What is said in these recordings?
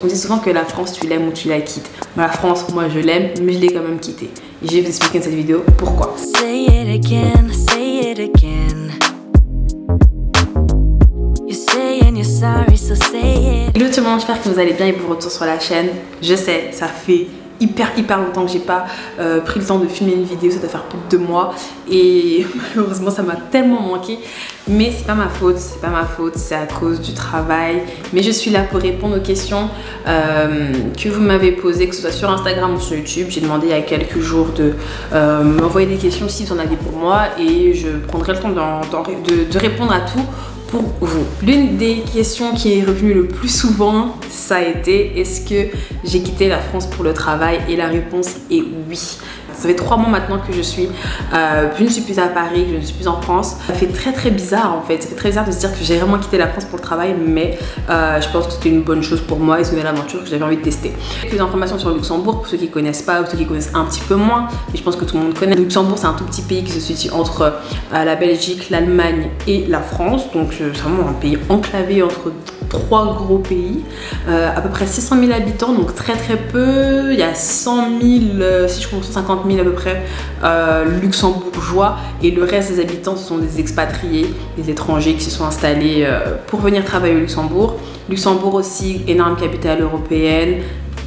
On dit souvent que la France, tu l'aimes ou tu la quittes. Mais la France, moi je l'aime, mais je l'ai quand même quittée. Et je vais vous expliquer dans cette vidéo pourquoi. Say it again, say it again. You're saying you're sorry, so say it. Hello tout le monde, j'espère que vous allez bien et vous retour sur la chaîne. Je sais, ça fait hyper longtemps que j'ai pas pris le temps de filmer une vidéo, ça doit faire plus de 2 mois et malheureusement ça m'a tellement manqué, mais c'est pas ma faute, c'est à cause du travail. Mais je suis là pour répondre aux questions que vous m'avez posées, que ce soit sur Instagram ou sur YouTube. J'ai demandé il y a quelques jours de m'envoyer des questions si vous en avez pour moi et je prendrai le temps de répondre à tout pour vous. L'une des questions qui est revenue le plus souvent, ça a été: est-ce que j'ai quitté la France pour le travail? Et la réponse est oui. Ça fait 3 mois maintenant que je ne suis plus à Paris, que je ne suis plus en France. Ça fait très bizarre en fait. Ça fait très bizarre de se dire que j'ai vraiment quitté la France pour le travail, mais je pense que c'était une bonne chose pour moi et c'est une nouvelle aventure que j'avais envie de tester. Quelques informations sur le Luxembourg pour ceux qui ne connaissent pas ou ceux qui connaissent un petit peu moins, mais je pense que tout le monde connaît. Le Luxembourg, c'est un tout petit pays qui se situe entre la Belgique, l'Allemagne et la France. Donc c'est vraiment un pays enclavé entre 3 gros pays, à peu près 600 000 habitants, donc très peu. Il y a 100 000, si je compte 150 000 à peu près, luxembourgeois, et le reste des habitants ce sont des expatriés, des étrangers qui se sont installés pour venir travailler au Luxembourg. Luxembourg aussi, énorme capitale européenne,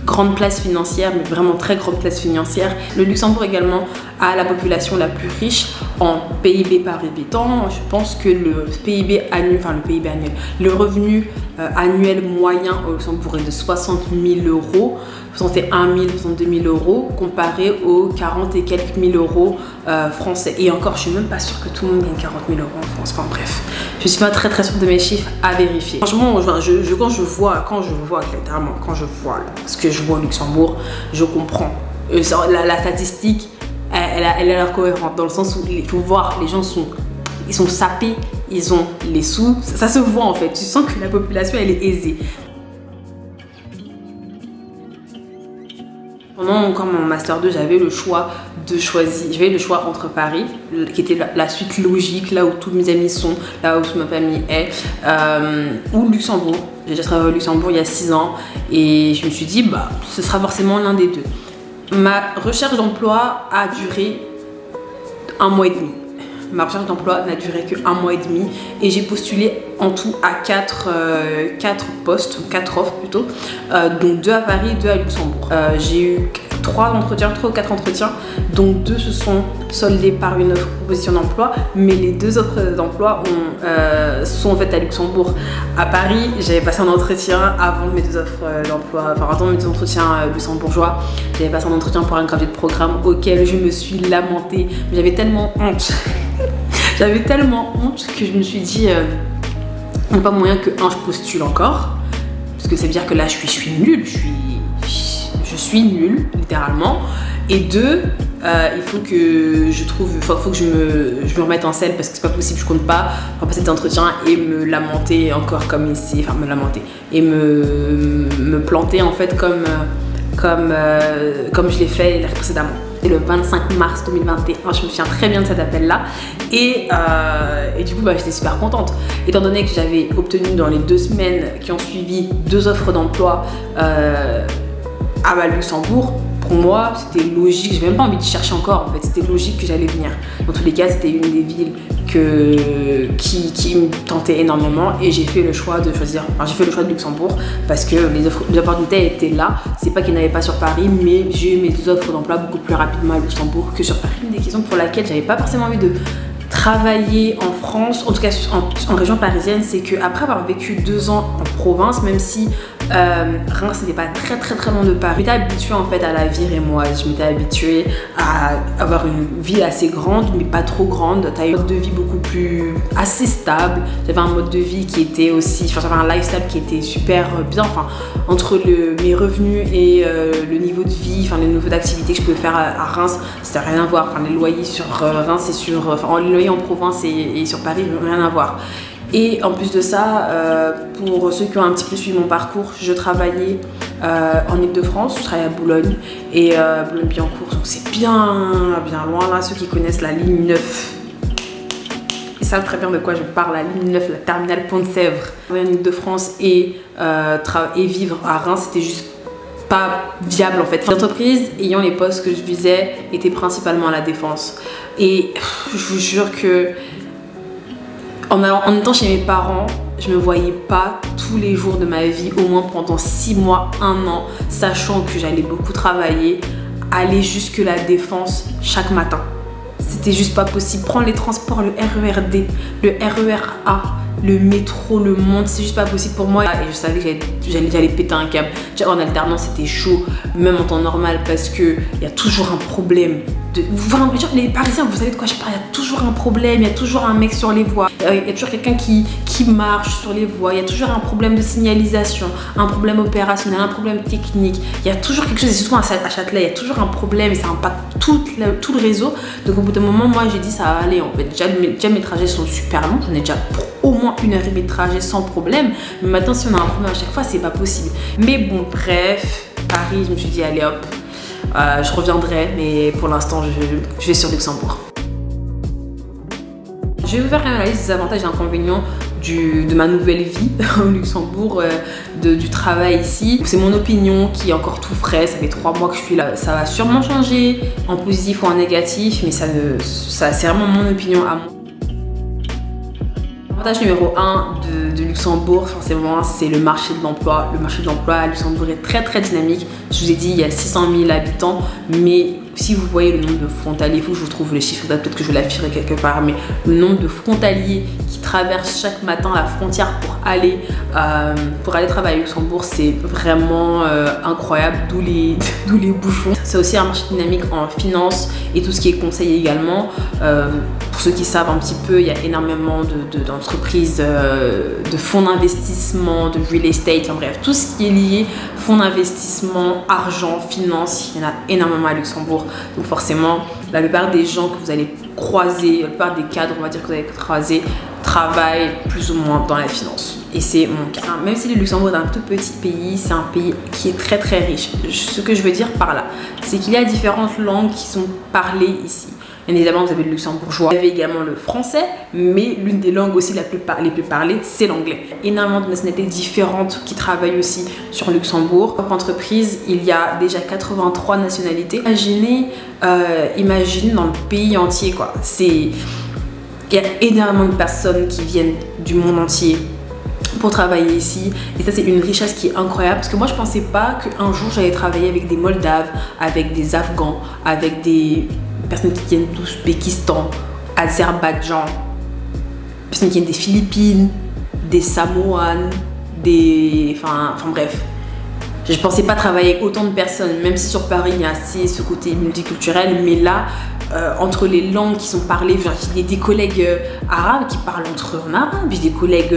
grande place financière, mais vraiment très grande place financière. Le Luxembourg également a la population la plus riche en PIB par habitant. Je pense que le PIB annuel, le revenu annuel moyen au Luxembourg est de 60 000 euros, 61 000, 62 000 euros, comparé aux 40 et quelques mille euros français. Et encore, je suis même pas sûre que tout le monde gagne 40 000 euros en France. Enfin bref, je suis pas très sûre de mes chiffres, à vérifier. Franchement, quand je vois ce que je vois au Luxembourg, je comprends. La statistique, elle a l'air cohérente dans le sens où il faut voir, les gens ils sont sapés, ils ont les sous, ça se voit en fait. Tu sens que la population elle est aisée. Pendant encore mon Master 2, j'avais le choix entre Paris, qui était la suite logique, là où tous mes amis sont, là où toute ma famille est, ou Luxembourg. J'ai déjà travaillé au Luxembourg il y a 6 ans et je me suis dit, bah, ce sera forcément l'un des deux. Ma recherche d'emploi a duré 1 mois et demi. Ma recherche d'emploi n'a duré que 1 mois et demi et j'ai postulé en tout à 4 postes, 4 offres plutôt, dont 2 à Paris, 2 à Luxembourg. J'ai eu 3 ou 4 entretiens, dont 2 se sont soldés par une offre proposition d'emploi, mais les 2 offres d'emploi sont en fait à Luxembourg. À Paris, j'avais passé un entretien avant mes 2 offres d'emploi, enfin avant mes 2 entretiens luxembourgeois. J'avais passé un entretien pour un gradué de programme auquel je me suis lamentée. J'avais tellement honte. J'avais tellement honte que je me suis dit, il n'y a pas moyen que je postule encore, parce que ça veut dire que là je suis nulle, je suis nulle littéralement, et 2, il faut que je me remette en scène parce que c'est pas possible, je compte pas passer cet entretien et me lamenter encore comme ici, enfin me lamenter et me planter en fait comme je l'ai fait précédemment. C'est le 25 mars 2021, je me souviens très bien de cet appel là et du coup j'étais super contente étant donné que j'avais obtenu dans les 2 semaines qui ont suivi 2 offres d'emploi à Luxembourg. Pour moi c'était logique, j'avais même pas envie de chercher encore en fait, c'était logique que j'allais venir. Dans tous les cas c'était une des villes qui me tentait énormément et j'ai fait le choix de Luxembourg parce que les opportunités étaient là. C'est pas qu'il n'y en avait pas sur Paris, mais j'ai eu mes 2 offres d'emploi beaucoup plus rapidement à Luxembourg que sur Paris. Une des questions pour laquelle j'avais pas forcément envie de travailler en France, en tout cas en région parisienne, c'est qu'après avoir vécu 2 ans en province, même si Reims c'était pas très loin de Paris, j'étais habituée en fait à la vie rémoise, je m'étais habituée à avoir une ville assez grande mais pas trop grande, t'as eu un mode de vie beaucoup plus assez stable, j'avais un mode de vie qui était aussi, enfin j'avais un lifestyle qui était super bien, enfin entre mes revenus et le niveau de vie, enfin le niveau d'activité que je pouvais faire à Reims, c'était rien à voir, enfin les loyers sur Reims et les loyers en province et sur Paris, rien à voir. Et en plus de ça, pour ceux qui ont un petit peu suivi mon parcours, je travaillais en Ile-de-France, je travaillais à Boulogne et Boulogne-Billancourt, donc c'est bien loin là, ceux qui connaissent la ligne 9. savent très bien de quoi je parle, la ligne 9, la terminale Pont-de-Sèvres. En Ile-de-France et vivre à Reims, c'était juste pas viable en fait. L'entreprise ayant les postes que je visais était principalement à la Défense. Et je vous jure que en étant chez mes parents, je me voyais pas tous les jours de ma vie, au moins pendant 6 mois, 1 an, sachant que j'allais beaucoup travailler, aller jusque la Défense chaque matin. C'était juste pas possible. Prendre les transports, le RERD, le RERA, le métro, le monde, c'est juste pas possible pour moi. Et je savais que j'allais péter un câble. En alternance, c'était chaud, même en temps normal, parce qu'il y a toujours un problème. Les Parisiens, vous savez de quoi je parle, il y a toujours un problème, il y a toujours un mec sur les voies, il y a toujours quelqu'un qui marche sur les voies, il y a toujours un problème de signalisation, un problème opérationnel, un problème technique, il y a toujours quelque chose, et surtout à Châtelet, il y a toujours un problème et ça impacte tout le réseau. Donc au bout d'un moment, moi j'ai dit ça va aller en fait. Déjà mes trajets sont super longs, j'en ai déjà pour au moins 1h30 de trajet sans problème, mais maintenant si on a un problème à chaque fois, c'est pas possible. Mais bon, bref, Paris, je me suis dit allez hop. Je reviendrai, mais pour l'instant, je vais sur Luxembourg. Je vais vous faire la liste des avantages et inconvénients de ma nouvelle vie au Luxembourg, du travail ici. C'est mon opinion qui est encore tout frais, ça fait 3 mois que je suis là. Ça va sûrement changer en positif ou en négatif, mais c'est vraiment mon opinion à moi. L'avantage numéro 1 de Luxembourg, forcément, c'est le marché de l'emploi. Le marché de l'emploi à Luxembourg est très très dynamique. Je vous ai dit, il y a 600 000 habitants, mais si vous voyez le nombre de frontaliers, il faut que je vous trouve les chiffres, peut-être que je vais l'afficher quelque part, mais le nombre de frontaliers qui traversent chaque matin la frontière pour aller travailler à Luxembourg, c'est vraiment incroyable, d'où les bouchons. C'est aussi un marché dynamique en finance et tout ce qui est conseil également. Pour ceux qui savent un petit peu, il y a énormément d'entreprises, de fonds d'investissement, de real estate, en bref, tout ce qui est lié fonds d'investissement, argent, finance, il y en a énormément à Luxembourg. Donc forcément, la plupart des gens que vous allez croiser, la plupart des cadres, on va dire, que vous allez croiser, travaillent plus ou moins dans la finance. Et c'est mon cas. Même si le Luxembourg est un tout petit pays, c'est un pays qui est très très riche. Ce que je veux dire par là, c'est qu'il y a différentes langues qui sont parlées ici. Bien évidemment, vous avez le luxembourgeois, vous avez également le français, mais l'une des langues aussi les plus parlées, c'est l'anglais. Énormément de nationalités différentes qui travaillent aussi sur Luxembourg. En entreprise, il y a déjà 83 nationalités. Imaginez dans le pays entier, quoi. Il y a énormément de personnes qui viennent du monde entier pour travailler ici, et ça c'est une richesse qui est incroyable, parce que moi je pensais pas qu'un jour j'allais travailler avec des Moldaves, avec des Afghans, avec des personnes qui viennent d'Ouzbékistan, Azerbaïdjan, personnes qui viennent des Philippines, des Samoans, enfin bref. Je pensais pas travailler avec autant de personnes, même si sur Paris il y a assez ce côté multiculturel, mais là, entre les langues qui sont parlées, j'ai des collègues arabes qui parlent entre eux en arabe, j'ai des collègues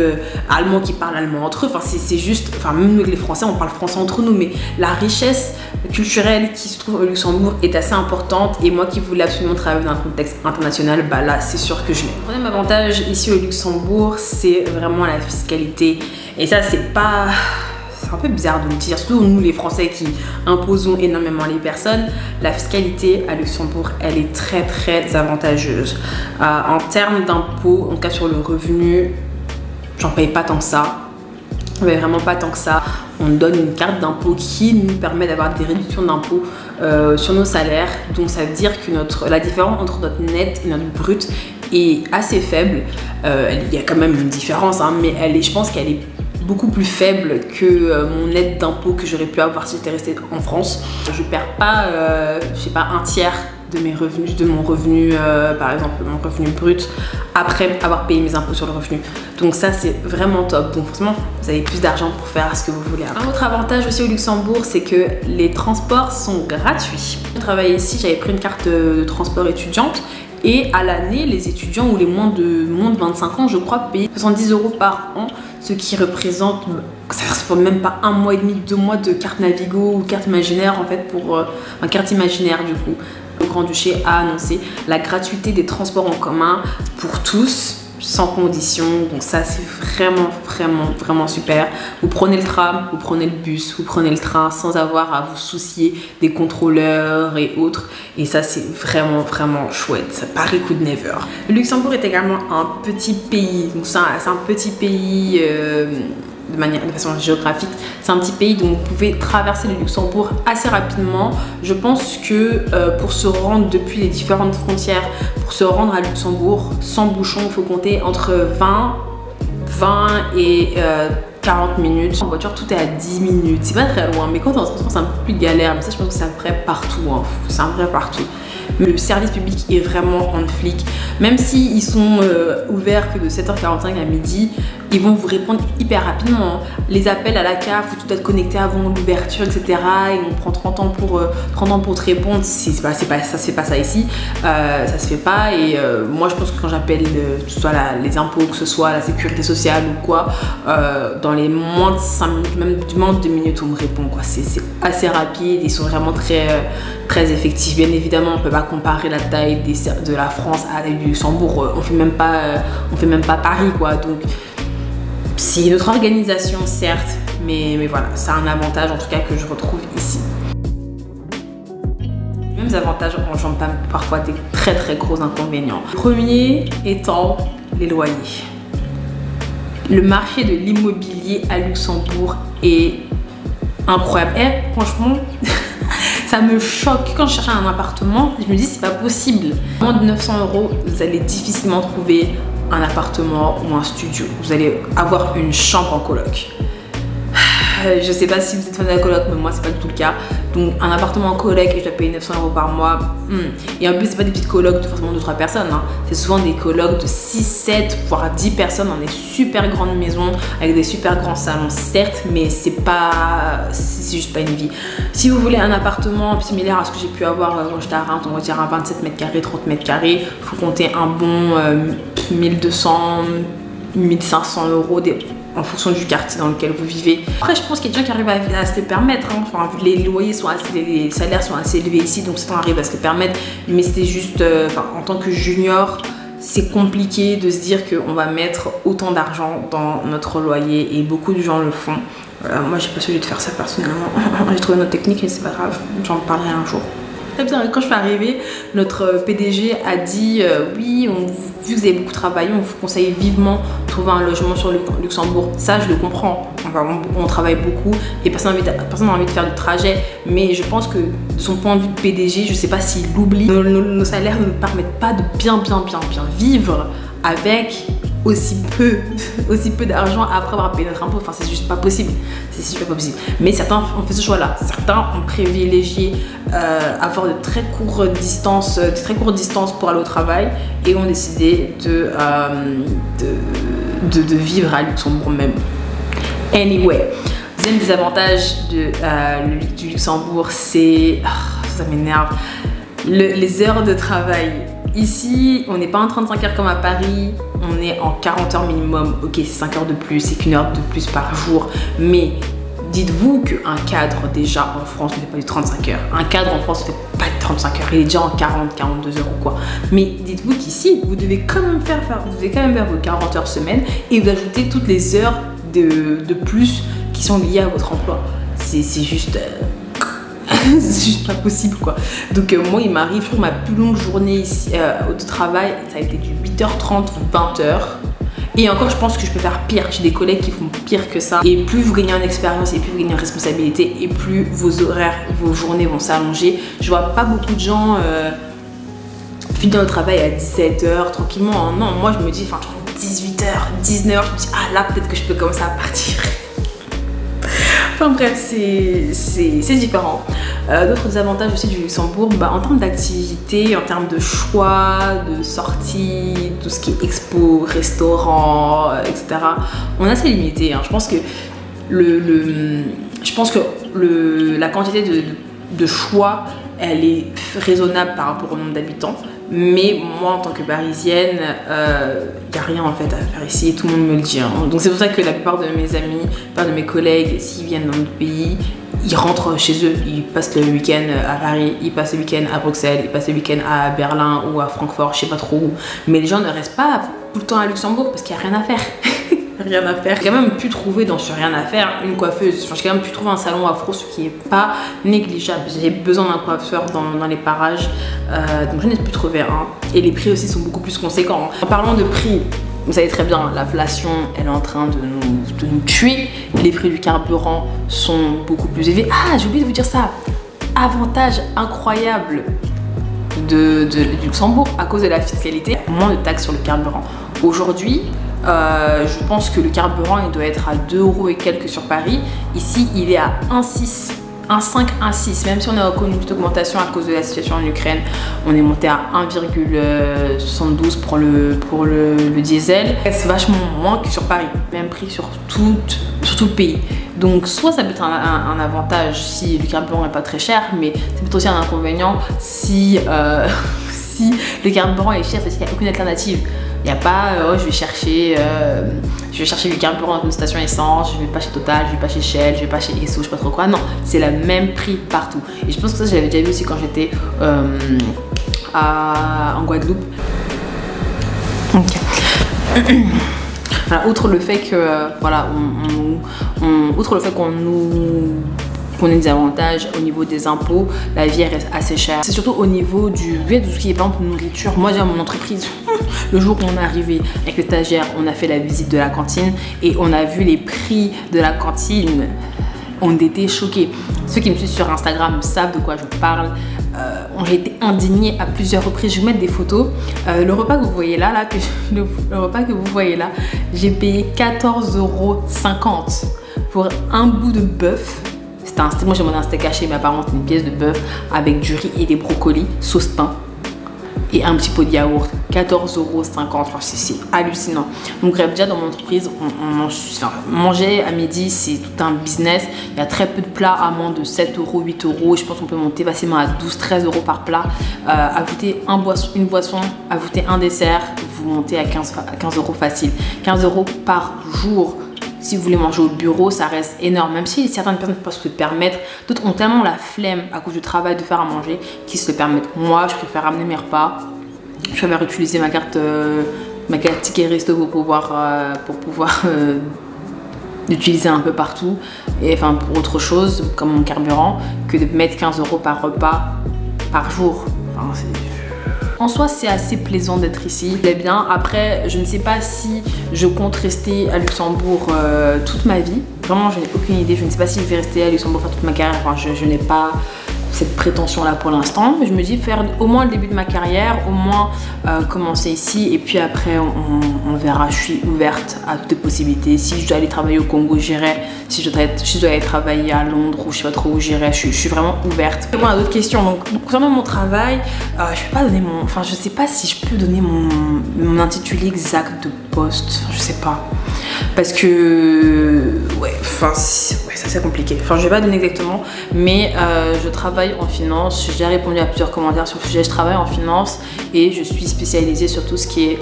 allemands qui parlent allemand entre eux, enfin c'est juste, enfin même nous les Français on parle français entre nous, mais la richesse culturelle qui se trouve au Luxembourg est assez importante, et moi qui voulais absolument travailler dans un contexte international, bah là c'est sûr que je l'ai. Le troisième avantage ici au Luxembourg, c'est vraiment la fiscalité, et ça c'est un peu bizarre de le dire, surtout nous les Français qui imposons énormément les personnes. La fiscalité à Luxembourg, elle est très très avantageuse. En termes d'impôts, en tout cas sur le revenu, j'en paye pas tant que ça. Mais vraiment pas tant que ça. On donne une carte d'impôt qui nous permet d'avoir des réductions d'impôts sur nos salaires. Donc ça veut dire que la différence entre notre net et notre brut est assez faible. Il y a quand même une différence, hein, mais je pense qu'elle est beaucoup plus faible que mon aide d'impôt que j'aurais pu avoir si j'étais restée en France. Je perds pas, je sais pas, un tiers de mes revenus, de mon revenu, par exemple mon revenu brut, après avoir payé mes impôts sur le revenu. Donc ça c'est vraiment top. Donc forcément vous avez plus d'argent pour faire ce que vous voulez. Un autre avantage aussi au Luxembourg, c'est que les transports sont gratuits. Quand je travaillais ici, j'avais pris une carte de transport étudiante. Et à l'année, les étudiants ou les moins de 25 ans, je crois, payaient 70 € par an, ce qui représente, ça ne représente même pas 1 mois et demi, 2 mois de carte Navigo ou carte imaginaire, en fait, carte imaginaire du coup. Le Grand-Duché a annoncé la gratuité des transports en commun pour tous. sans condition, donc ça c'est vraiment super. Vous prenez le tram, vous prenez le bus, vous prenez le train sans avoir à vous soucier des contrôleurs et autres, et ça c'est vraiment chouette. Paris could never. Le Luxembourg est également un petit pays, donc c'est un petit pays de façon géographique. C'est un petit pays, donc vous pouvez traverser le Luxembourg assez rapidement. Je pense que pour se rendre depuis les différentes frontières, pour se rendre à Luxembourg sans bouchon, il faut compter entre 20 et 40 minutes. En voiture, tout est à 10 minutes. C'est pas très loin, mais quand on est en transport, c'est un peu plus galère. Mais ça, je pense que c'est vrai partout. Hein. C'est vrai partout. Mais le service public est vraiment en flic. Même s'ils sont ouverts que de 7h45 à midi, ils vont vous répondre hyper rapidement. Les appels à la CAF, il faut tout être connecté avant l'ouverture, etc. Et on prend 30 ans pour te répondre. Ça se fait pas ça ici. Ça se fait pas. Et moi, je pense que quand j'appelle, que ce soit les impôts, que ce soit la sécurité sociale ou quoi, dans les moins de 5 minutes, même du moins de 2 minutes, on me répond. C'est assez rapide. Ils sont vraiment très effectifs. Bien évidemment, on peut pas comparer la taille de la France à du Luxembourg. On fait même pas Paris, quoi. Donc c'est notre organisation, certes, mais voilà, c'est un avantage en tout cas que je retrouve ici. Les mêmes avantages engendrent parfois des très gros inconvénients. Le premier étant les loyers. Le marché de l'immobilier à Luxembourg est incroyable. Et franchement, ça me choque. Quand je cherche un appartement, je me dis c'est pas possible. Moins de 900 €, vous allez difficilement trouver un appartement ou un studio. Vous allez avoir une chambre en coloc. Je sais pas si vous êtes fan de la coloc, mais moi c'est pas du tout le cas. Donc un appartement en coloc et je dois payer 900 € par mois. Et en plus c'est pas des petites colocs de forcément 2-3 personnes. Hein. C'est souvent des colocs de 6, 7, voire 10 personnes dans des super grandes maisons avec des super grands salons, certes, mais c'est juste pas une vie. Si vous voulez un appartement similaire à ce que j'ai pu avoir quand j'étais à Reims, on va dire un 27 mètres carrés, 30 mètres carrés, il faut compter un bon 1200, 1500 € en fonction du quartier dans lequel vous vivez. Après, je pense qu'il y a des gens qui arrivent à se le permettre. Hein. Enfin, les loyers sont les salaires sont assez élevés ici, donc certains arrivent à se le permettre. Mais c'était juste, en tant que junior, c'est compliqué de se dire qu'on va mettre autant d'argent dans notre loyer, et beaucoup de gens le font. Moi, j'ai pas choisi de faire ça personnellement. J'ai trouvé notre technique et c'est pas grave, j'en parlerai un jour. Très bien, quand je suis arrivée, notre PDG a dit oui, vu que vous avez beaucoup travaillé, on vous conseille vivement de trouver un logement sur Luxembourg. Ça, je le comprends. Enfin, on travaille beaucoup et personne n'a envie de faire du trajet. Mais je pense que de son point de vue de PDG, je sais pas s'il l'oublie. Nos salaires ne nous permettent pas de bien vivre avec aussi peu d'argent après avoir payé notre impôt. Enfin, c'est juste pas possible. C'est super pas possible. Mais certains ont fait ce choix-là. Certains ont privilégié avoir de très courtes distances pour aller au travail et ont décidé de vivre à Luxembourg même. Anyway, deuxième désavantage du Luxembourg, c'est... ça m'énerve. Les heures de travail. Ici, on n'est pas en 35 heures comme à Paris, on est en 40 heures minimum. Ok, c'est 5 heures de plus, c'est qu'1 heure de plus par jour. Mais dites-vous qu'un cadre, déjà en France, ne fait pas du 35 heures. Un cadre en France ne fait pas de 35 heures, il est déjà en 40, 42 heures ou quoi. Mais dites-vous qu'ici, vous devez quand même faire vos 40 heures semaine et vous ajoutez toutes les heures de plus qui sont liées à votre emploi. C'est juste... c'est juste pas possible, quoi. Donc moi, il m'arrive, je trouve, ma plus longue journée ici de travail, ça a été du 8h30 ou 20h. Et encore, je pense que je peux faire pire. J'ai des collègues qui font pire que ça. Et plus vous gagnez en expérience et plus vous gagnez en responsabilité, et plus vos horaires, vos journées vont s'allonger. Je vois pas beaucoup de gens finir le travail à 17h tranquillement. Non, moi je me dis, enfin, 18h, 19h, je me dis, ah là, peut-être que je peux commencer à partir. Enfin bref, c'est différent. D'autres avantages aussi du Luxembourg, en termes d'activité, en termes de choix, de sorties, tout ce qui est expo, restaurant, etc. On est assez limité. Hein. Je pense que la quantité de choix, elle est raisonnable par rapport au nombre d'habitants. Mais moi, en tant que parisienne, il n'y a rien en fait à faire ici et tout le monde me le dit. Hein. Donc c'est pour ça que la plupart de mes amis, la plupart de mes collègues, s'ils viennent dans notre pays, ils rentrent chez eux. Ils passent le week-end à Paris, ils passent le week-end à Bruxelles, ils passent le week-end à Berlin ou à Francfort, je sais pas trop où. Mais les gens ne restent pas tout le temps à Luxembourg parce qu'il n'y a rien à faire. Rien à faire. J'ai quand même pu trouver dans ce rien à faire une coiffeuse. Enfin, j'ai quand même pu trouver un salon afro, ce qui n'est pas négligeable. J'ai besoin d'un coiffeur dans les parages, donc j'en ai pu trouver un. Et les prix aussi sont beaucoup plus conséquents. En parlant de prix, vous savez très bien, l'inflation, elle est en train de nous tuer. Les prix du carburant sont beaucoup plus élevés. Ah, j'ai oublié de vous dire ça. Avantage incroyable du Luxembourg à cause de la fiscalité, moins de taxes sur le carburant. Aujourd'hui, je pense que le carburant il doit être à 2 € et quelques sur Paris. Ici, il est à 1,6, 1,5, 1,6. Même si on a connu une petite augmentation à cause de la situation en Ukraine, on est monté à 1,72 pour le diesel. C'est vachement moins que sur Paris. Même prix sur tout le pays. Donc soit ça peut être un avantage si le carburant n'est pas très cher, mais c'est peut-être aussi un inconvénient si, si le carburant est cher, c'est qu'il n'y a aucune alternative. Il n'y a pas, oh, je vais chercher du carburant dans une station essence, je vais pas chez Total, je vais pas chez Shell, je vais pas chez Esso, je sais pas trop quoi. Non, c'est le même prix partout. Et je pense que ça, je l'avais déjà vu aussi quand j'étais en Guadeloupe. Ok. Voilà, outre le fait que, voilà, outre le fait qu'on ait des avantages au niveau des impôts, la vie reste assez chère. C'est surtout au niveau de tout ce qui est par exemple nourriture. Moi, j'ai mon entreprise. Le jour où on est arrivé avec les stagiaires, on a fait la visite de la cantine et on a vu les prix de la cantine. On était choqués. Ceux qui me suivent sur Instagram savent de quoi je parle. On a été indignés à plusieurs reprises. Je vais vous mettre des photos. Le repas que vous voyez là, le repas que vous voyez là, j'ai payé 14,50 € pour un bout de bœuf. Moi j'ai demandé un steak haché, mais apparemment c'était une pièce de bœuf avec du riz et des brocolis, sauce pain et un petit pot de yaourt. 14,50 €, enfin, c'est hallucinant. Donc bref, déjà dans mon entreprise, manger à midi, c'est tout un business. Il y a très peu de plats à moins de 7 €, 8 €. Je pense qu'on peut monter facilement à 12, 13 € par plat. Ajouter une boisson, ajouter un dessert, vous montez à 15 € facile. 15 € par jour. Si vous voulez manger au bureau, ça reste énorme. Même si certaines personnes peuvent se le permettre, d'autres ont tellement la flemme à cause du travail de faire à manger qu'ils se le permettent. Moi, je préfère ramener mes repas. Je préfère utiliser ma carte ticket resto pour pouvoir l'utiliser un peu partout. Et enfin pour autre chose, comme mon carburant, que de mettre 15 € par repas par jour. Enfin, en soi, c'est assez plaisant d'être ici. C'est bien. Après, je ne sais pas si je compte rester à Luxembourg toute ma vie. Vraiment, je n'ai aucune idée. Je ne sais pas si je vais rester à Luxembourg faire toute ma carrière. Enfin, je n'ai pas cette prétention-là pour l'instant. Mais je me dis faire au moins le début de ma carrière, au moins commencer ici. Et puis après, on verra. Je suis ouverte à toutes les possibilités. Si je dois aller travailler au Congo, j'irai. Si je dois aller travailler à Londres ou je sais pas trop où j'irai, je suis vraiment ouverte. Bon, on a d'autres questions. Donc, concernant mon travail, je peux pas donner mon... Enfin, je sais pas si je peux donner mon intitulé exact de poste. Enfin, je sais pas. Parce que... Ouais, enfin, ouais, ça c'est compliqué. Enfin, je vais pas donner exactement. Mais je travaille en finance. J'ai répondu à plusieurs commentaires sur le sujet. Je travaille en finance et je suis spécialisée sur tout ce qui est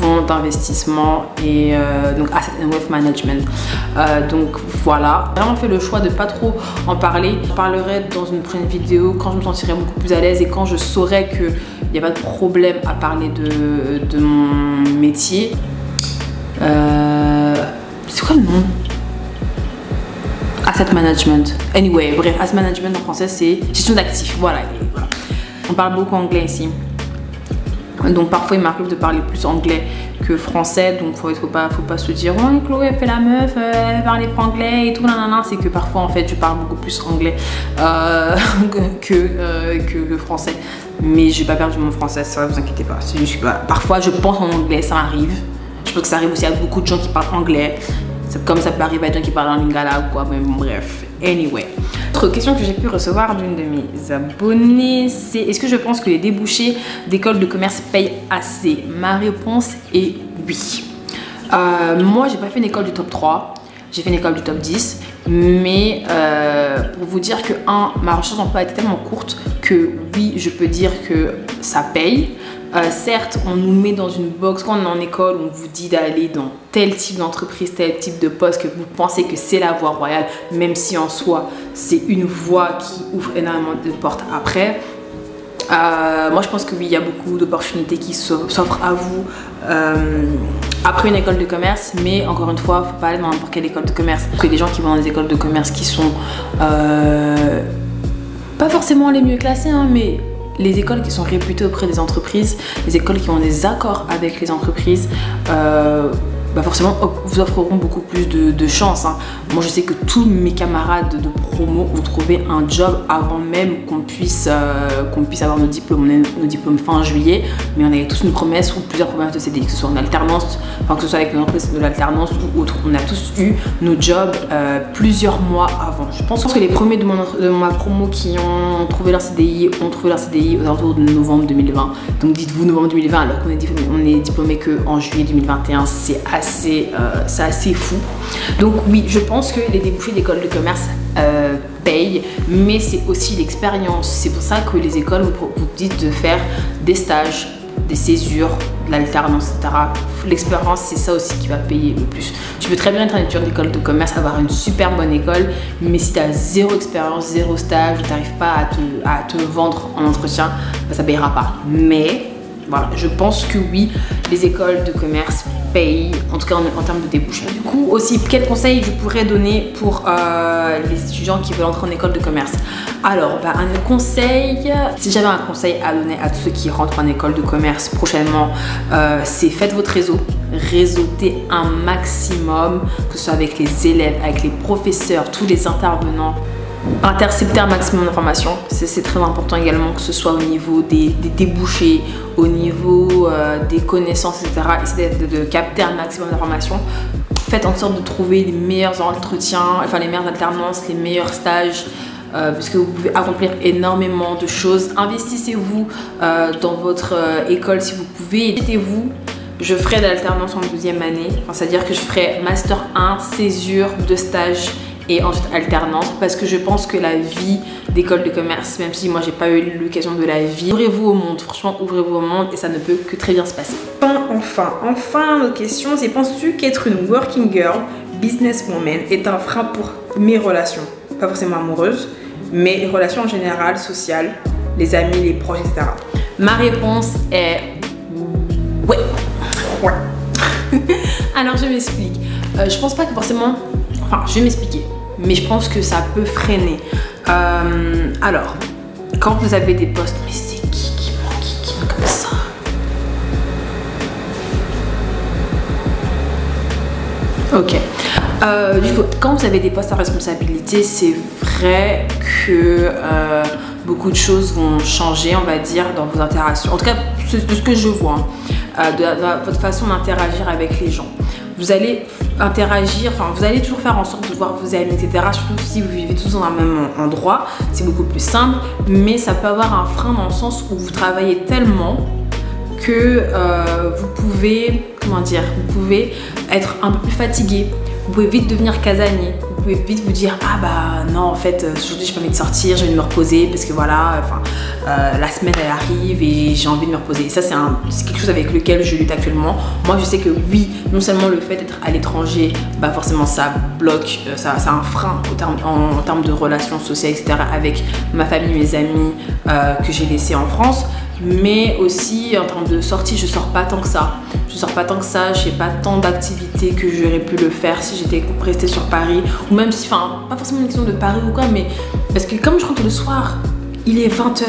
fonds d'investissement et donc Asset and Wealth Management. Donc voilà, j'ai vraiment fait le choix de pas trop en parler. Je parlerai dans une prochaine vidéo quand je me sentirai beaucoup plus à l'aise et quand je saurai qu'il n'y a pas de problème à parler de mon métier. C'est quoi le nom? Asset Management. Anyway, bref, Asset Management en français c'est gestion d'actifs. Voilà. On parle beaucoup anglais ici. Donc parfois il m'arrive de parler plus anglais que français, donc faut pas se dire oh Chloé elle fait la meuf, elle parle franglais et tout, nanana. C'est que parfois en fait je parle beaucoup plus anglais que français, mais j'ai pas perdu mon français, ça vous inquiétez pas. C'est juste que parfois je pense en anglais, ça m'arrive. Je pense que ça arrive aussi à beaucoup de gens qui parlent anglais, comme ça peut arriver à des gens qui parlent en lingala ou quoi, mais bon, bref. Anyway, autre question que j'ai pu recevoir d'une de mes abonnées, c'est est-ce que je pense que les débouchés d'école de commerce payent assez? Ma réponse est oui. Moi, j'ai pas fait une école du top 3, j'ai fait une école du top 10, mais pour vous dire que ma recherche d'emploi était tellement courte que oui, je peux dire que ça paye. Certes, on nous met dans une box quand on est en école, on vous dit d'aller dans tel type d'entreprise, tel type de poste, que vous pensez que c'est la voie royale, même si en soi, c'est une voie qui ouvre énormément de portes après. Moi je pense que oui, il y a beaucoup d'opportunités qui s'offrent à vous après une école de commerce, mais encore une fois, faut pas aller dans n'importe quelle école de commerce. Parce que des gens qui vont dans des écoles de commerce qui sont pas forcément les mieux classées, hein, mais les écoles qui sont réputées auprès des entreprises, les écoles qui ont des accords avec les entreprises, forcément vous offreront beaucoup plus de chance, hein. Moi je sais que tous mes camarades de promo ont trouvé un job avant même qu'on puisse avoir nos diplômes fin juillet, mais on avait tous une promesse ou plusieurs promesses de CDI, que ce soit en alternance, enfin que ce soit avec une entreprise de l'alternance ou autre. On a tous eu nos jobs plusieurs mois avant. Je pense que les premiers de ma promo qui ont trouvé leur CDI aux alentours de novembre 2020. Donc dites-vous novembre 2020 alors qu'on est diplômé qu'en juillet 2021, c'est assez fou. Donc oui, je pense que les débouchés d'école de commerce payent, mais c'est aussi l'expérience. C'est pour ça que les écoles vous disent de faire des stages, des césures, de l'alternance, etc. L'expérience, c'est ça aussi qui va payer le plus. Tu peux très bien être un étudiant d'école de commerce, avoir une super bonne école, mais si tu as zéro expérience, zéro stage, tu n'arrives pas à te vendre en entretien, ça ne payera pas. Mais voilà, je pense que oui, les écoles de commerce payent, en tout cas en termes de débouchés. Du coup aussi, quels conseils je pourrais donner pour les étudiants qui veulent entrer en école de commerce? Alors, un conseil, si j'avais un conseil à donner à tous ceux qui rentrent en école de commerce prochainement, c'est faites votre réseau, réseautez un maximum, que ce soit avec les élèves, avec les professeurs, tous les intervenants. Intercepter un maximum d'informations, c'est très important également, que ce soit au niveau des débouchés, au niveau des connaissances, etc. Essayez de capter un maximum d'informations. Faites en sorte de trouver les meilleurs entretiens, enfin les meilleures alternances, les meilleurs stages, puisque vous pouvez accomplir énormément de choses. Investissez-vous dans votre école si vous pouvez. Aidez-vous. Je ferai de l'alternance en deuxième année, c'est-à-dire que je ferai Master 1, césure, 2 stages et ensuite alternance, parce que je pense que la vie d'école de commerce, même si moi j'ai pas eu l'occasion de la vivre, ouvrez-vous au monde, franchement ouvrez-vous au monde et ça ne peut que très bien se passer. Enfin, notre question c'est: penses-tu qu'être une working girl, businesswoman est un frein pour mes relations? Pas forcément amoureuses, mais les relations en général, sociales, les amis, les proches, etc. Ma réponse est ouais. Alors je m'explique. Je pense pas que forcément, enfin je vais m'expliquer, mais je pense que ça peut freiner. Alors, quand vous avez des postes, mais c'est qui ment comme ça? Ok. Du coup, quand vous avez des postes à responsabilité, c'est vrai que beaucoup de choses vont changer, on va dire, dans vos interactions. En tout cas, de ce que je vois, hein, de votre façon d'interagir avec les gens. Vous allez interagir, enfin vous allez toujours faire en sorte de voir vos amis, etc. Surtout si vous vivez tous dans un même endroit, c'est beaucoup plus simple. Mais ça peut avoir un frein dans le sens où vous travaillez tellement que vous pouvez, comment dire, vous pouvez être un peu plus fatigué. Vous pouvez vite devenir casanier. Vous pouvez vite vous dire: ah bah non, en fait aujourd'hui j'ai pas envie de sortir, j'ai envie de me reposer parce que voilà, la semaine elle arrive et j'ai envie de me reposer. Et ça c'est quelque chose avec lequel je lutte actuellement. Moi je sais que oui, non seulement le fait d'être à l'étranger, bah forcément ça bloque, ça un frein en termes de relations sociales, etc. avec ma famille, mes amis que j'ai laissés en France. Mais aussi en termes de sortie, je sors pas tant que ça. Je n'ai pas tant d'activités que j'aurais pu le faire si j'étais restée sur Paris. Ou même si, enfin, pas forcément une question de Paris ou quoi, mais parce que comme je rentre le soir, il est 20h,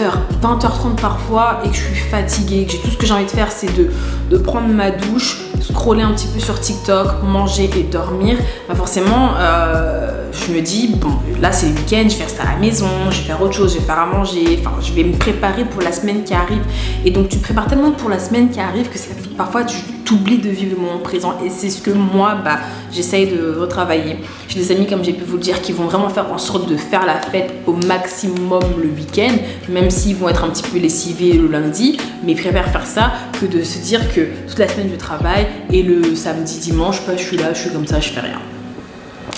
20h30 parfois, et que je suis fatiguée, que tout ce que j'ai envie de faire, c'est de prendre ma douche, scroller un petit peu sur TikTok, manger et dormir. Bah forcément, je me dis, bon, là c'est le week-end, je vais rester à la maison, je vais faire autre chose, je vais faire à manger, enfin, je vais me préparer pour la semaine qui arrive. Et donc, tu te prépares tellement pour la semaine qui arrive que parfois tu t'oublies de vivre le moment présent. Et c'est ce que moi, j'essaye de retravailler. J'ai des amis, comme j'ai pu vous le dire, qui vont vraiment faire en sorte de faire la fête au maximum le week-end, même s'ils vont être un petit peu lessivés le lundi, mais ils préfèrent faire ça que de se dire que toute la semaine je travaille et le samedi, dimanche, je suis là, je suis comme ça, je fais rien.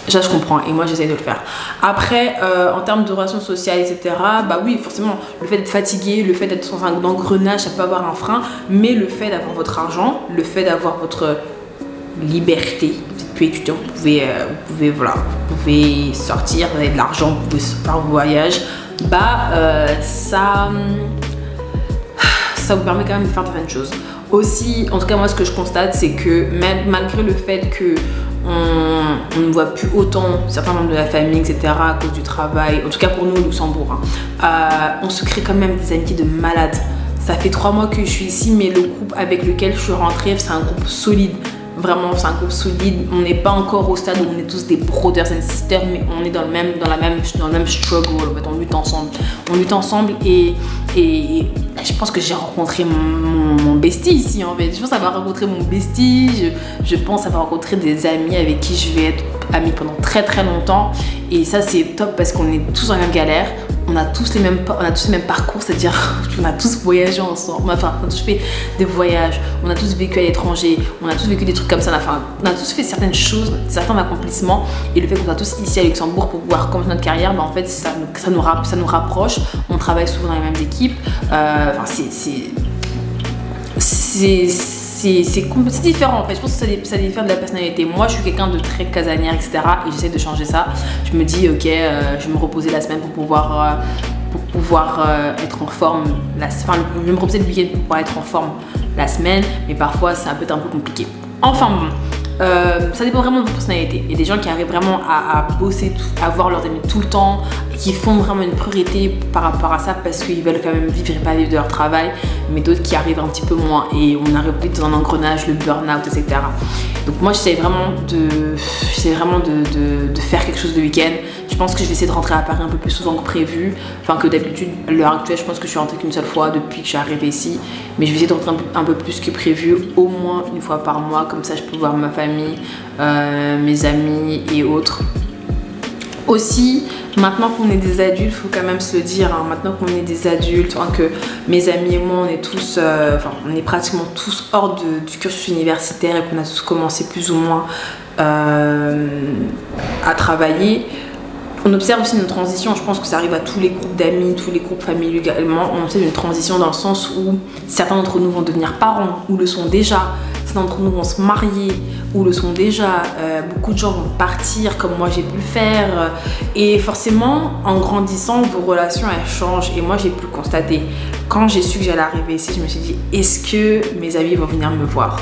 Ça je comprends et moi j'essaie de le faire. Après, en termes de relations sociales, etc., bah oui, forcément, le fait d'être fatigué, le fait d'être dans un engrenage, ça peut avoir un frein, mais le fait d'avoir votre argent, le fait d'avoir votre liberté, vous êtes plus étudiant, vous pouvez sortir, vous avez de l'argent, vous pouvez faire vos voyages, ça vous permet quand même de faire certaines choses. Aussi, en tout cas moi ce que je constate, c'est que même malgré le fait que on ne voit plus autant certains membres de la famille, etc. à cause du travail, en tout cas pour nous au Luxembourg, on se crée quand même des amitiés de malades. Ça fait 3 mois que je suis ici, mais le groupe avec lequel je suis rentrée, c'est un groupe solide. Vraiment, c'est un groupe solide. On n'est pas encore au stade où on est tous des brothers and sisters, mais on est dans le même struggle. En fait, on lutte ensemble. On lutte ensemble et je pense que j'ai rencontré mon bestie ici, en fait. Je pense avoir rencontré mon bestie. Je pense avoir rencontré des amis avec qui je vais être amie pendant très très longtemps. Et ça, c'est top parce qu'on est tous dans la même galère. On a tous les mêmes parcours, c'est-à-dire on a tous voyagé ensemble, enfin on a tous fait des voyages, on a tous vécu à l'étranger, on a tous vécu des trucs comme ça, enfin, on a tous fait certaines choses, certains accomplissements, et le fait qu'on soit tous ici à Luxembourg pour pouvoir commencer notre carrière, ben, en fait ça nous rapproche, on travaille souvent dans les mêmes équipes, enfin, c'est différent en fait. Je pense que ça diffère de la personnalité. Moi je suis quelqu'un de très casanière, etc. et j'essaie de changer ça. Je me dis ok, je vais me reposer la semaine pour pouvoir être en forme. Enfin, je vais me reposer le week-end pour pouvoir être en forme la semaine, mais parfois ça peut être un peu compliqué. Enfin bon. Ça dépend vraiment de votre personnalité. Il y a des gens qui arrivent vraiment à bosser, à voir leurs amis tout le temps, et qui font vraiment une priorité par rapport à ça parce qu'ils veulent quand même vivre et pas vivre de leur travail, mais d'autres qui arrivent un petit peu moins et on arrive vite dans un engrenage, le burn-out, etc. Donc moi j'essaie vraiment de faire quelque chose de week-end. Je pense que je vais essayer de rentrer à Paris un peu plus souvent que prévu, enfin que d'habitude. À l'heure actuelle, je pense que je suis rentrée qu'une seule fois depuis que je suis arrivée ici, mais je vais essayer de rentrer un peu plus que prévu, au moins une fois par mois, comme ça je peux voir ma famille, mes amis et autres. Aussi, maintenant qu'on est des adultes, il faut quand même se le dire, hein, maintenant qu'on est des adultes, hein, que mes amis et moi, on est tous, on est pratiquement tous hors du cursus universitaire et qu'on a tous commencé plus ou moins à travailler. On observe aussi une transition, je pense que ça arrive à tous les groupes d'amis, tous les groupes familiaux également. On observe une transition dans le sens où certains d'entre nous vont devenir parents ou le sont déjà, certains d'entre nous vont se marier ou le sont déjà, beaucoup de gens vont partir comme moi j'ai pu le faire. Et forcément, en grandissant, vos relations elles changent. Et moi j'ai pu le constater. Quand j'ai su que j'allais arriver ici, je me suis dit, est-ce que mes amis vont venir me voir?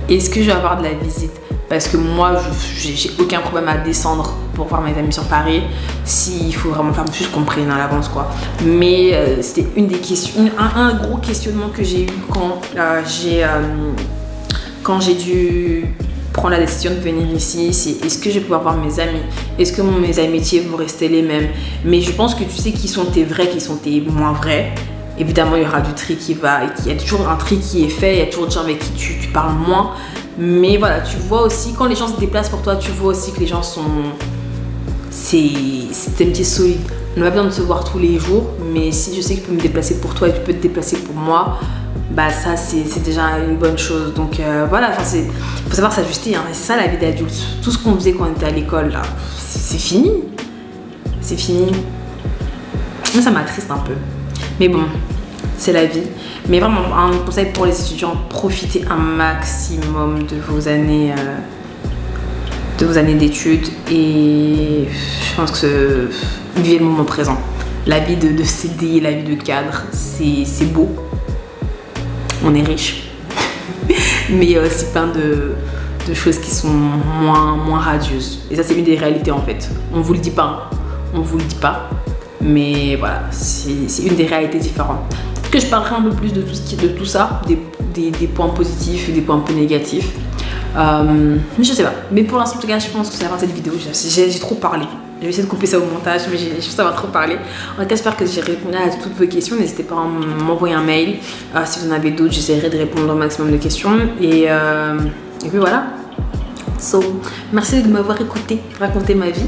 Est-ce que je vais avoir de la visite? Parce que moi, j'ai aucun problème à descendre pour voir mes amis sur Paris. S'il faut vraiment faire juste qu'on prenne à l'avance, quoi. Mais c'était une des questions, un gros questionnement que j'ai eu quand j'ai dû prendre la décision de venir ici, c'est est-ce que je vais pouvoir voir mes amis? Est-ce que mes amitiés vont rester les mêmes? Mais je pense que tu sais qui sont tes vrais, qui sont tes moins vrais. Évidemment, il y aura du tri il y a toujours un tri qui est fait, il y a toujours des gens avec qui tu parles moins. Mais voilà, tu vois aussi, quand les gens se déplacent pour toi, tu vois aussi que les gens sont... C'est un petit solide. On n'a pas besoin de se voir tous les jours, mais si je sais que je peux me déplacer pour toi et tu peux te déplacer pour moi, bah ça c'est déjà une bonne chose. Donc voilà, il faut savoir s'ajuster, hein. C'est ça la vie d'adulte. Tout ce qu'on faisait quand on était à l'école, là, c'est fini. C'est fini. Moi, ça m'attriste un peu. Mais bon, c'est la vie. Mais vraiment, un conseil pour les étudiants, profitez un maximum de vos années d'études. Et je pense que vivez le moment présent. La vie de CDI, la vie de cadre, c'est beau. On est riche. Mais il y a aussi plein de choses qui sont moins radieuses. Et ça, c'est une des réalités en fait. On vous le dit pas. Hein. On vous le dit pas. Mais voilà, c'est une des réalités différentes. Peut-être que je parlerai un peu plus de tout ça, des points positifs et des points un peu négatifs. Mais je sais pas. Mais pour l'instant, en tout cas, je pense que c'est la fin de cette vidéo. J'ai trop parlé. Je vais essayer de couper ça au montage, mais je pense que ça va trop parler. En tout cas, j'espère que j'ai répondu à toutes vos questions. N'hésitez pas à m'envoyer un mail. Si vous en avez d'autres, j'essaierai de répondre au maximum de questions. Et puis voilà. Merci de m'avoir écouté raconter ma vie.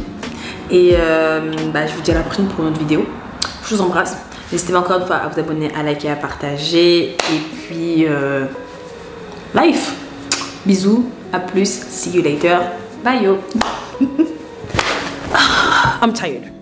Et je vous dis à la prochaine pour une autre vidéo. Je vous embrasse. N'hésitez pas encore une fois à vous abonner, à liker, à partager. Et puis, life. Bisous, à plus, see you later. Bye yo. I'm tired.